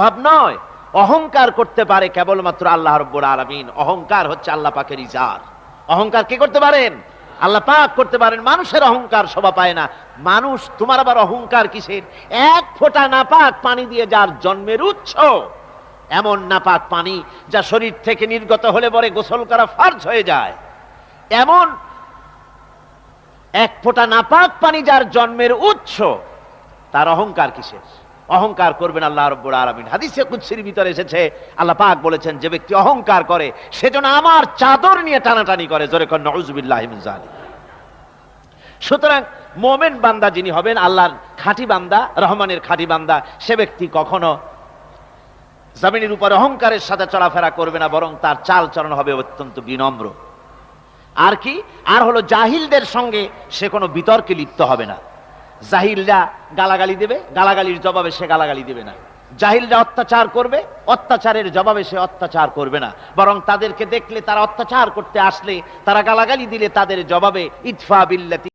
ভাব নয়, অহংকার করতে পারে কেবলমাত্র আল্লাহ রাব্বুল আলামিন। অহংকার হচ্ছে আল্লাহ পাকের ইজার। অহংকার কে করতে পারেন? আল্লাহ পাক করতে পারেন। মানুষের অহংকার শোভা পায় না। মানুষ, তোমার আবার অহংকার কিসের? এক ফোঁটা নাপাক পানি দিয়ে যার জন্মের উৎস, এমন নাপাক পানি যা শরীর থেকে নির্গত হলে পরে গোসল করা ফরজ হয়ে যায়, এমন এক ফোঁটা নাপাক পানি যার জন্মের উৎস, তার অহংকার কিসের? অহংকার করবেন আল্লাহ রাব্বুল আলামিন। হাদিসে কুদসির ভিতরে এসেছে, আল্লাহ পাক বলেছেন, যে ব্যক্তি অহংকার করে সেজন্য আমার চাদর নিয়ে টানাটানি করে। জোরে কোন নাউযুবিল্লাহি মিন যালিক। সুতরাং মুমিন বান্দা যিনি হবেন, আল্লাহর খাঁটি বান্দা, রহমানের খাঁটি বান্দা, সে ব্যক্তি কখনো জমিনের উপর অহংকারের সাথে চলাফেরা করবে না, বরং তার চাল চলন হবে অত্যন্ত বিনম্র। আর কি? আর হলো জাহিলদের সঙ্গে সে কোনো বিতর্কে লিপ্ত হবে না। জাহিলরা গালাগালি দেবে, গালাগালির জবাবে সে গালাগালি দেবে না। জাহিলরা অত্যাচার করবে, অত্যাচারের জবাবে সে অত্যাচার করবে না, বরং তাদেরকে দেখলে, তারা অত্যাচার করতে আসলে, তারা গালাগালি দিলে তাদের জবাবে ইদফা বিল্লাতি